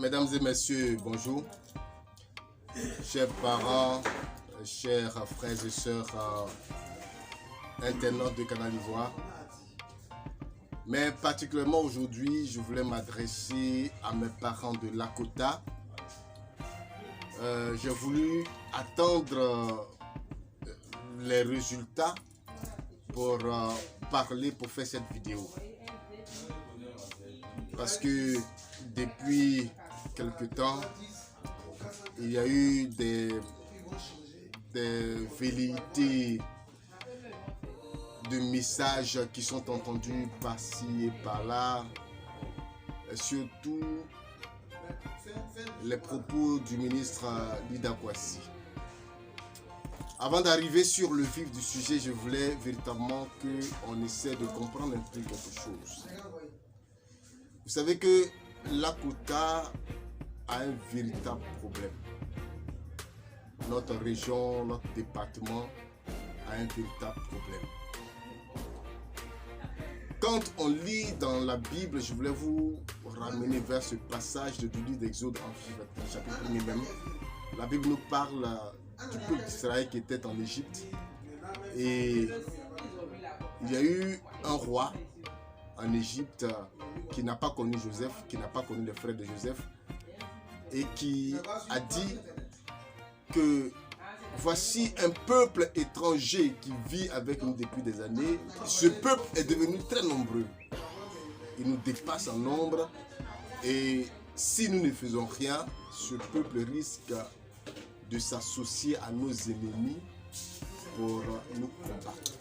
Mesdames et messieurs, bonjour. Chers parents, chers frères et sœurs internautes de Canal d'Ivoire. Mais particulièrement aujourd'hui, je voulais m'adresser à mes parents de Lakota. J'ai voulu attendre les résultats pour parler, pour faire cette vidéo. Parce que depuis quelque temps, il y a eu des velléités de messages qui sont entendus par-ci et par-là, surtout les propos du ministre Lida Kwasi. Avant d'arriver sur le vif du sujet, je voulais véritablement qu'on essaie de comprendre un peu quelque chose. Vous savez que Lakota a un véritable problème. Notre région, notre département a un véritable problème. Quand on lit dans la Bible, je voulais vous ramener vers ce passage du livre d'Exode en chapitre 1 même. La Bible nous parle du peuple d'Israël qui était en Égypte. Et il y a eu un roi en Égypte qui n'a pas connu Joseph, qui n'a pas connu les frères de Joseph, et qui a dit que voici un peuple étranger qui vit avec nous depuis des années. Ce peuple est devenu très nombreux. Il nous dépasse en nombre. Et si nous ne faisons rien, ce peuple risque de s'associer à nos ennemis pour nous combattre.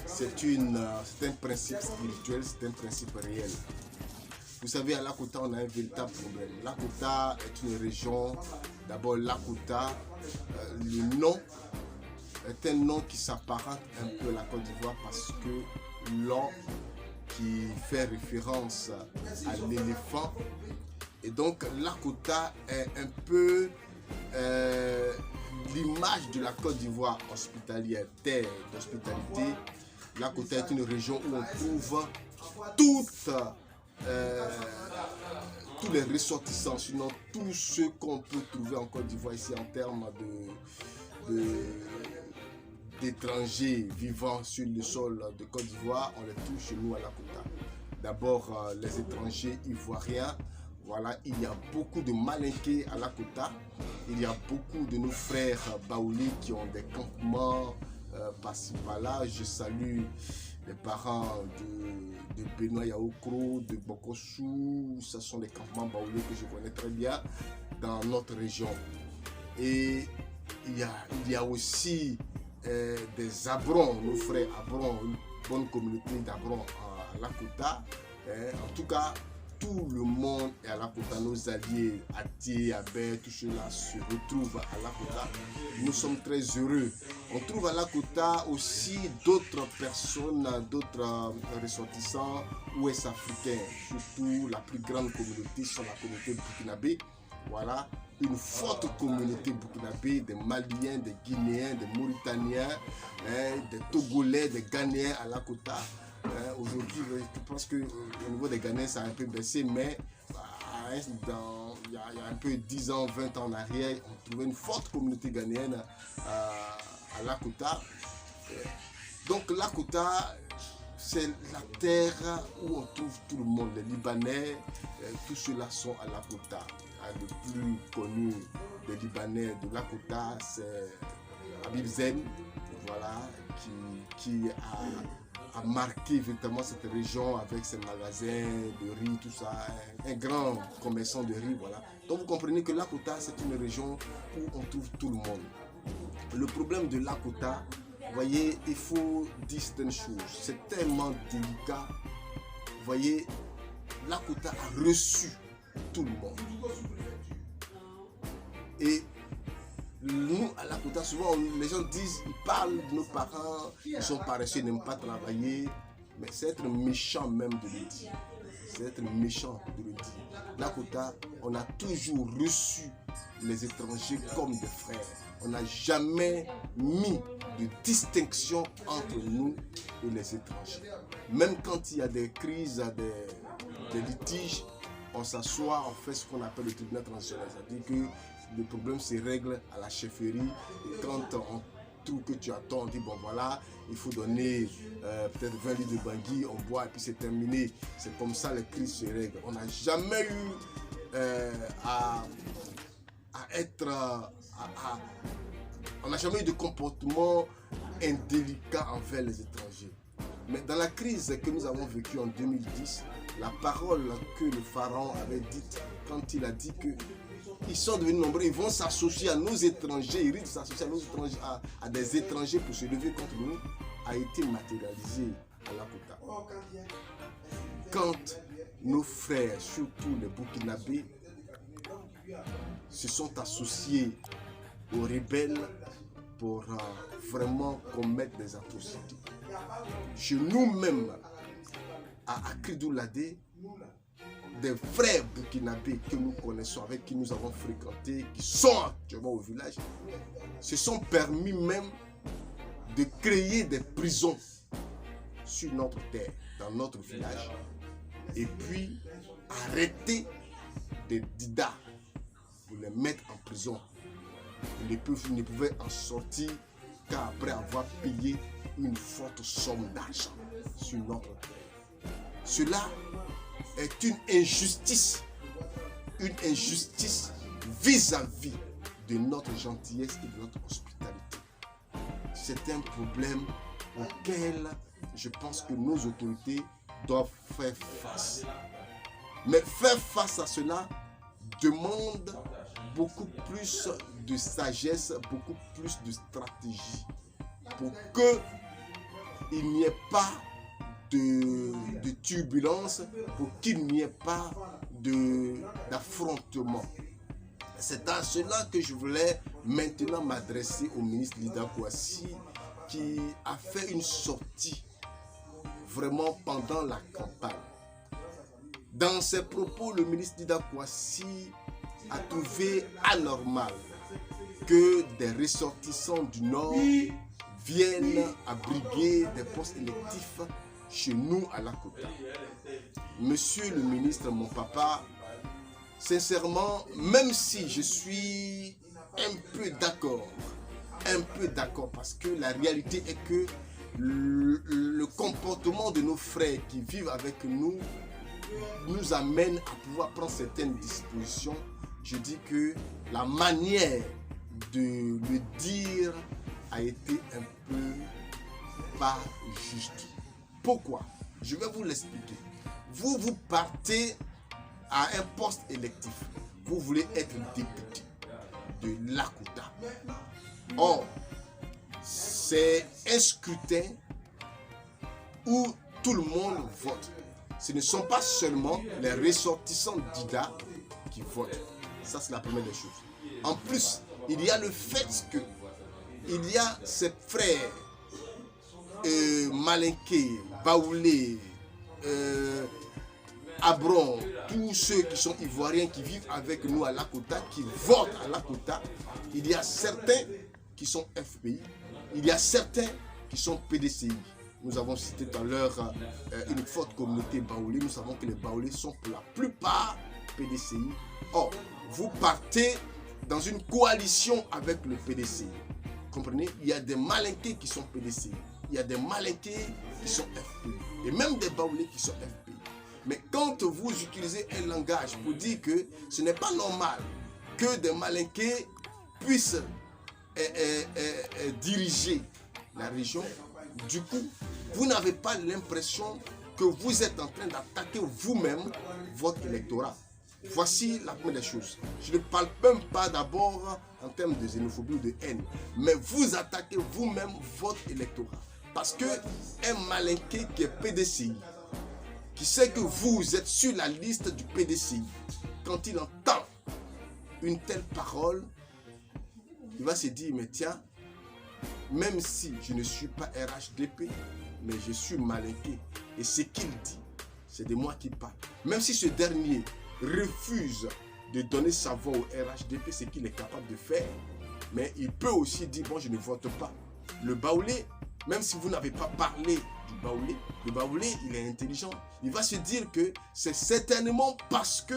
C'est un principe spirituel, c'est un principe réel. Vous savez, à Lakota, on a un véritable problème. Lakota est une région, d'abord Lakota, le nom est un nom qui s'apparente un peu à la Côte d'Ivoire parce que l'on qui fait référence à l'éléphant. Et donc Lakota est un peu l'image de la Côte d'Ivoire hospitalière, terre d'hospitalité. Lakota est une région où on trouve tous les ressortissants, sinon tout ce qu'on peut trouver en Côte d'Ivoire ici en termes d'étrangers vivant sur le sol de Côte d'Ivoire, on les trouve chez nous à Lakota. D'abord les étrangers ivoiriens, voilà, il y a beaucoup de Malinqués à Lakota, il y a beaucoup de nos frères baoulés qui ont des campements par-ci par-là. Je salue les parents de Benoît Yaokro, de Bokossou. Ce sont des campements baoulés que je connais très bien dans notre région. Et il y a aussi des Abrons, nos frères Abrons, une bonne communauté d'Abrons à Lakota. En tout cas, tout le monde est à Lakota, nos alliés, Atié, Abel, tout cela se retrouve à Lakota. Nous sommes très heureux. On trouve à Lakota aussi d'autres personnes, d'autres ressortissants ouest-africains. Surtout la plus grande communauté sont la communauté burkinabé. Voilà, une forte communauté burkinabé, des Maliens, des Guinéens, des Mauritaniens, des Togolais, des Ghanéens à Lakota. Aujourd'hui, je pense qu'au niveau des Ghanéens, ça a un peu baissé, mais il y a un peu 10 ans, 20 ans en arrière, on trouvait une forte communauté ghanéenne à Lakota. Donc Lakota, c'est la terre où on trouve tout le monde, les Libanais, tous ceux-là sont à Lakota. Le plus connu des Libanais de Lakota, c'est Habib Zen, voilà, qui a marqué véritablement cette région avec ses magasins de riz, tout ça, un grand commerçant de riz, voilà. Donc vous comprenez que Lakota, c'est une région où on trouve tout le monde. Le problème de Lakota, vous voyez, il faut dire certaines choses, c'est tellement délicat. Vous voyez, Lakota a reçu tout le monde. Et nous, à Lakota, souvent, les gens disent, ils parlent de nos parents, ils sont paresseux, ils n'aiment pas travailler. Mais c'est être méchant même de le dire. C'est être méchant de le dire. Lakota, on a toujours reçu les étrangers comme des frères. On n'a jamais mis de distinction entre nous et les étrangers. Même quand il y a des crises, des litiges, on s'assoit, on fait ce qu'on appelle le tribunal transitionnel. C'est-à-dire que le problème se règle à la chefferie. Et quand on trouve que tu as tort, on dit bon voilà, il faut donner peut-être 20 litres de Bangui, on boit et puis c'est terminé. C'est comme ça les crises se règlent. On n'a jamais eu à être... on n'a jamais eu de comportement indélicat envers les étrangers. Mais dans la crise que nous avons vécue en 2010, la parole que le pharaon avait dite quand il a dit que ils sont devenus nombreux, ils vont s'associer à nos étrangers, ils risquent de s'associer à des étrangers pour se lever contre nous, a été matérialisée à Lakota. Quand nos frères, surtout les Burkinabés, se sont associés aux rebelles pour vraiment commettre des atrocités. Chez nous-mêmes, à Akridou-Ladé, des frères burkinabés que nous connaissons, avec qui nous avons fréquenté, qui sont actuellement au village, se sont permis même de créer des prisons sur notre terre, dans notre village, et puis arrêter des didas pour les mettre en prison. Ils ne pouvaient en sortir qu'après avoir payé une forte somme d'argent sur notre terre. Cela est une injustice vis-à-vis de notre gentillesse et de notre hospitalité. C'est un problème auquel je pense que nos autorités doivent faire face. Mais faire face à cela demande beaucoup plus de sagesse, beaucoup plus de stratégie pour qu'il n'y ait pas de turbulence, pour qu'il n'y ait pas d'affrontement. C'est à cela que je voulais maintenant m'adresser au ministre Lida Kouassi, qui a fait une sortie vraiment pendant la campagne. Dans ses propos, le ministre Lida Kouassi a trouvé anormal que des ressortissants du Nord viennent abriguer des postes électifs chez nous à Lakota. Monsieur le ministre, mon papa, sincèrement, même si je suis un peu d'accord, parce que la réalité est que le comportement de nos frères qui vivent avec nous nous amène à pouvoir prendre certaines dispositions. Je dis que la manière de le dire a été un peu pas juste. Pourquoi? Je vais vous l'expliquer. Vous partez à un poste électif. Vous voulez être député de Lakota. Or, c'est un scrutin où tout le monde vote. Ce ne sont pas seulement les ressortissants d'IDA qui votent. Ça, c'est la première des choses. En plus, il y a le fait que il y a ces frères Malinké, Baoulé, Abron, tous ceux qui sont ivoiriens qui vivent avec nous à Lakota, qui votent à Lakota. Il y a certains qui sont FPI, il y a certains qui sont PDCI. Nous avons cité tout à l'heure une forte communauté Baoulé. Nous savons que les Baoulés sont pour la plupart PDCI. Or, vous partez dans une coalition avec le PDCI. Comprenez? Il y a des Malinqués qui sont PDCI. Il y a des Malinqués qui sont FPI. Et même des Baoulés qui sont FPI. Mais quand vous utilisez un langage pour dire que ce n'est pas normal que des Malinqués puissent diriger la région, du coup, vous n'avez pas l'impression que vous êtes en train d'attaquer vous-même votre électorat. Voici la première des choses. Je ne parle même pas d'abord en termes de xénophobie ou de haine, mais vous attaquez vous-même votre électorat. Parce que un Malinké qui est PDCI, qui sait que vous êtes sur la liste du PDCI, quand il entend une telle parole, il va se dire, mais tiens, même si je ne suis pas RHDP, mais je suis Malinké, et ce qu'il dit, c'est de moi qui parle. Même si ce dernier refuse de donner sa voix au RHDP, ce qu'il est capable de faire, mais il peut aussi dire, bon, je ne vote pas. Le Baoulé, même si vous n'avez pas parlé du Baoulé. Le Baoulé, il est intelligent. Il va se dire que c'est certainement parce que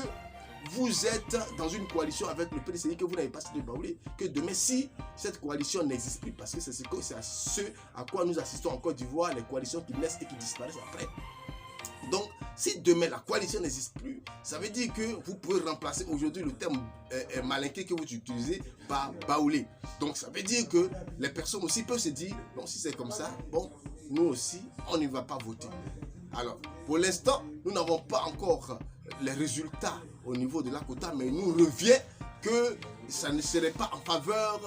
vous êtes dans une coalition avec le PDCI que vous n'avez pas cité le Baoulé. Que demain, si cette coalition n'existe plus, parce que c'est à ce à quoi nous assistons en Côte d'Ivoire, les coalitions qui naissent et qui disparaissent après. Donc, si demain la coalition n'existe plus, ça veut dire que vous pouvez remplacer aujourd'hui le terme malinqué que vous utilisez par Baoulé. Donc, ça veut dire que les personnes aussi peuvent se dire, bon, si c'est comme ça, bon, nous aussi, on ne va pas voter. Alors, pour l'instant, nous n'avons pas encore les résultats au niveau de la quota, mais il nous revient que ça ne serait pas en faveur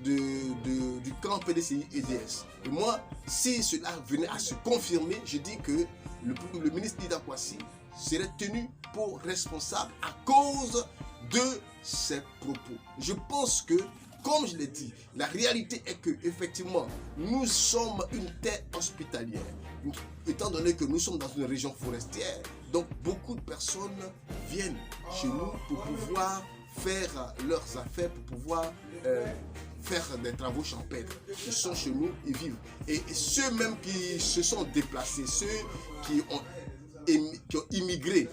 du camp PDCI-EDS. Et moi, si cela venait à se confirmer, je dis que le ministre Dida Kwasi serait tenu pour responsable à cause de ses propos. Je pense que, comme je l'ai dit, la réalité est que effectivement, nous sommes une terre hospitalière. Étant donné que nous sommes dans une région forestière, donc beaucoup de personnes viennent chez nous pour pouvoir faire leurs affaires, pour pouvoir faire des travaux champêtres. Ils sont chez nous, ils vivent. Et ceux-mêmes qui se sont déplacés, ceux qui ont immigré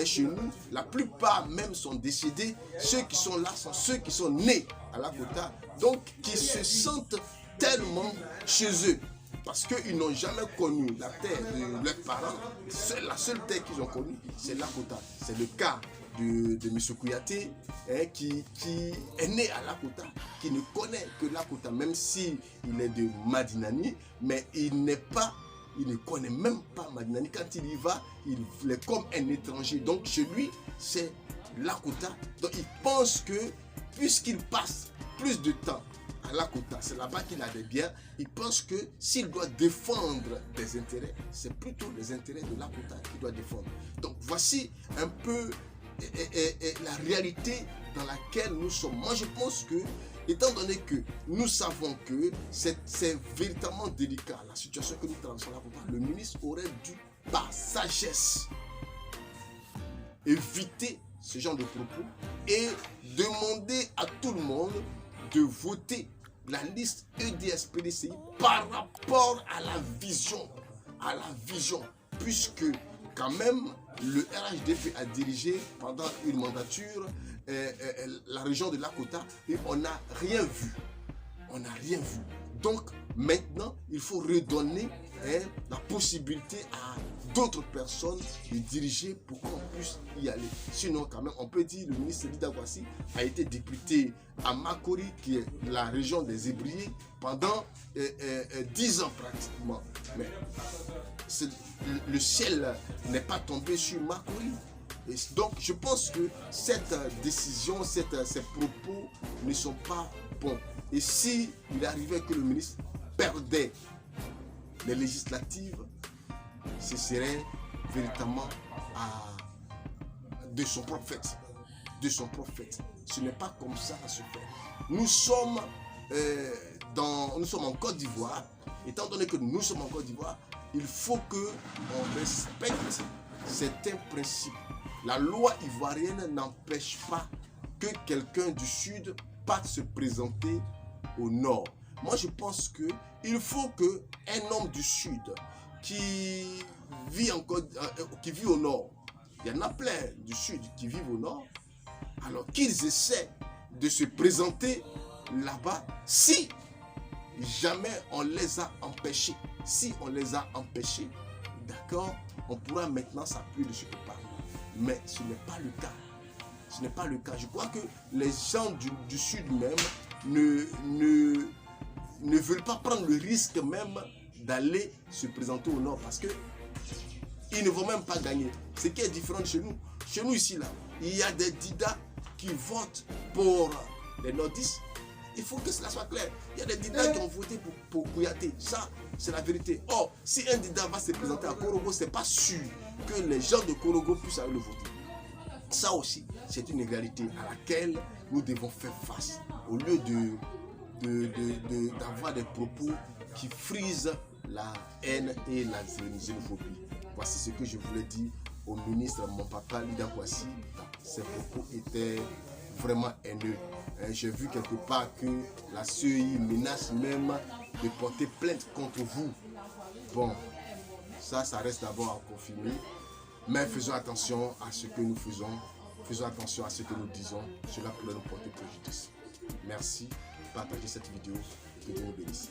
chez nous, la plupart même sont décédés. Ceux qui sont là sont ceux qui sont nés à la Kota, donc qui se sentent tellement chez eux. Parce qu'ils n'ont jamais connu la terre de leurs parents. La seule terre qu'ils ont connue, c'est la Kota. C'est le cas de M. Kouyaté, qui est né à la Kota, qui ne connaît que la Kota, même s'il est de Madinani, mais il ne connaît même pas Madinani. Quand il y va, il est comme un étranger. Donc chez lui, c'est la Kota. Donc il pense que, puisqu'il passe plus de temps à la Kota, c'est là-bas qu'il a des biens, il pense que s'il doit défendre des intérêts, c'est plutôt les intérêts de la Kota qu'il doit défendre. Donc voici un peu la réalité dans laquelle nous sommes. Moi je pense que, étant donné que nous savons que c'est véritablement délicat, la situation que nous traversons là, le ministre aurait dû, par sagesse, éviter ce genre de propos et demander à tout le monde de voter la liste EDS-PDCI par rapport à la vision, puisque quand même le RHDP a dirigé pendant une mandature la région de la Kota et on n'a rien vu. Donc maintenant, il faut redonner la possibilité à d'autres personnes de diriger pour qu'on puisse y aller. Sinon, quand même, on peut dire que le ministre Dida Kwasi a été député à Makori, qui est la région des Ébriers, pendant 10 ans pratiquement. Mais le ciel n'est pas tombé sur Makori. Et donc, je pense que cette décision, ces propos ne sont pas bons. Et si il arrivait que le ministre perdait les législatives, ce serait véritablement de son prophète. Ce n'est pas comme ça à se faire. Nous sommes en Côte d'Ivoire. Étant donné que nous sommes en Côte d'Ivoire, il faut qu'on respecte certains principes. La loi ivoirienne n'empêche pas que quelqu'un du Sud parte se présenter au Nord. Moi, je pense qu'il faut qu'un homme du Sud qui vit au Nord, il y en a plein du Sud qui vivent au Nord, alors qu'ils essaient de se présenter là-bas si jamais on les a empêchés. Si on les a empêchés, d'accord, on pourra maintenant s'appuyer dessus pour parler. Mais ce n'est pas le cas. Je crois que les gens du Sud même ne veulent pas prendre le risque même d'aller se présenter au Nord parce que ils ne vont même pas gagner. Ce qui est différent de chez nous. Chez nous ici, là, il y a des Dida qui votent pour les nordistes. Il faut que cela soit clair. Il y a des Dida qui ont voté pour Kouyaté. Ça, c'est la vérité. Or, si un Dida va se présenter à Korogo, ce n'est pas sûr que les gens de Korogo puissent aller le voter. Ça aussi, c'est une réalité à laquelle nous devons faire face. Au lieu d'avoir des propos qui frisent la haine et la xénophobie. Voici ce que je voulais dire au ministre, mon papa Dida Kwasi. Ses propos étaient vraiment haineux. J'ai vu quelque part que la CEI menace même de porter plainte contre vous. Bon, ça reste d'abord à confirmer. Mais faisons attention à ce que nous faisons. Faisons attention à ce que nous disons. Cela pourrait nous porter préjudice. Merci. Partagez cette vidéo. Que Dieu nous bénisse.